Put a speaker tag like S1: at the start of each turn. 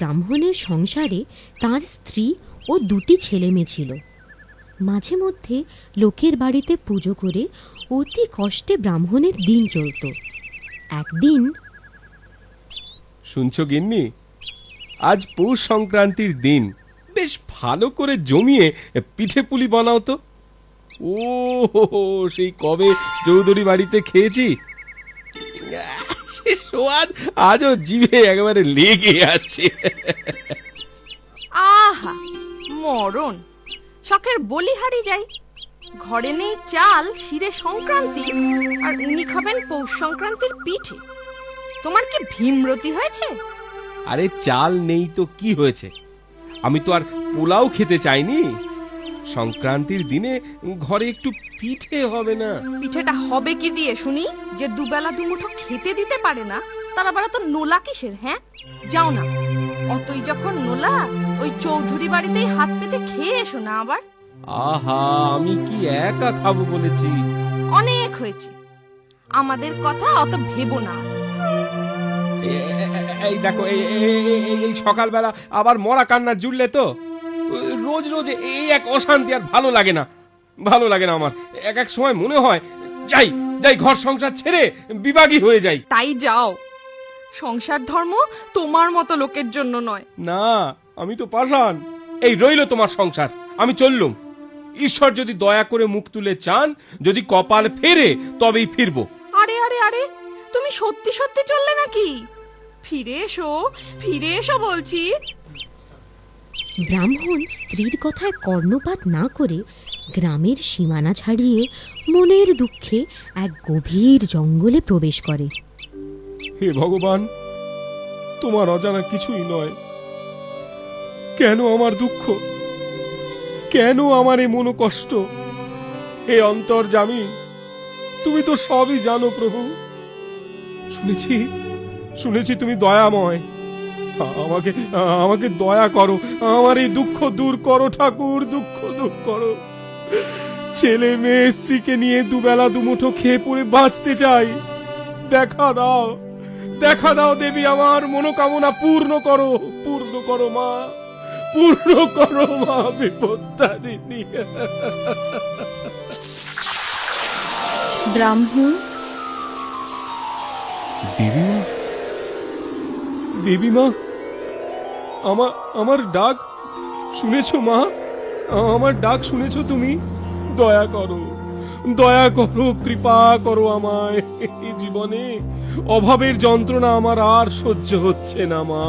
S1: ব্রাহ্মণের সংসারে তার স্ত্রী ও দুটি ছেলে মেয়ে ছিল। মাঝে মধ্যে লোকের বাড়িতে পুজো করে অতি কষ্টে ব্রাহ্মণের দিন চলত। একদিন,
S2: শুনছো গিন্নি, আজ পৌষ সংক্রান্তির দিন, বেশ ভালো করে জমিয়ে পিঠে পুলি বানাও তো। ও সেই কবে চৌধুরী বাড়িতে খেয়েছি, সে স্বাদ আজও জিভে একেবারে লেগে আছে।
S3: আহা মরণ, শখের বলিহারি যাই। ঘরে নেই চাল, শিরে সংক্রান্তি, আর উনি খাবেন পৌষ সংক্রান্তির পিঠে। তোমার কি ভীমরতি হয়েছে?
S2: আরে চাল নেই তো কি হয়েছে, আমি তো আর পোলাও খেতে চাইনি। সংক্রান্তির দিনে ঘরে একটু পিঠে হবে না?
S3: পিঠেটা হবে কি দিয়ে শুনি? যে দুবেলা দুমুঠো খেতে দিতে পারে না, তার আবার তো নোলা কিসের? হ্যাঁ, যাও না, অতই যখন নোলা, ওই চৌধুরী বাড়িতেই হাত পেতে খেয়ে এসো না আবার।
S2: আহা, আমি কি একা খাবো বলেছি?
S3: অনেক হয়েছে, আমাদের কথা অত ভেবো না।
S2: এই দেখো, এই সকালবেলা আবার মরা কান্না জুড়লে তো। রোজ রোজ এই এক অশান্তি, আর ভালো লাগে না, ভালো লাগে না আমার। এক এক সময় মনে হয় যাই যাই ঘর সংসার ছেড়ে বিভাগী হয়ে যাই।
S3: তাই যাও, সংসার ধর্ম তোমার মতো লোকের জন্য নয়।
S2: না, আমি তো পাষাণ। এই রইল তোমার সংসার, আমি চললুম। ঈশ্বর যদি দয়া করে মুখ তুলে চান, যদি কপাল ফেরে, তবেই ফিরবো।
S3: আরে আরে আরে, তুমি সত্যি সত্যি চললে নাকি? ফিরে এসো, ফিরে এসো বলছি।
S1: ব্রাহ্মণ স্ত্রীর কথায় কর্ণপাত না করে গ্রামের সীমানা ছাড়িয়ে মনের দুঃখে এক গভীর জঙ্গলে প্রবেশ করে।
S2: হে ভগবান, তোমার অজানা কিছুই নয়। কেন আমার দুঃখ, কেন আমার এ মনোকষ্ট? হে অন্তর্যামী, তুমি তো সবই জানো প্রভু। শুনেছি শুনেছি তুমি দয়াময়। আমাকে আমাকে দয়া করো, আমার এই দুঃখ দূর করো ঠাকুর, দুঃখ দূর করো। ছেলে মেয়ে স্ত্রীকে নিয়ে দুবেলা দুমুঠো খেয়ে পড়ে বাঁচতে চাই। দেখা দাও, দেখা দাও দেবী, আমার মনোকামনা পূর্ণ করো, পূর্ণ করো মা, পূর্ণ করো মা বিপত্তারিণী।
S3: ব্রাহ্মণ,
S2: দেবীমা, দেবীমা, আমার ডাক শুনেছো মা? আমার ডাক শুনেছো তুমি? দয়া করো, দয়া করো, কৃপা করো আমায়। জীবনে অভাবের যন্ত্রণা আমার আর সহ্য হচ্ছে না মা।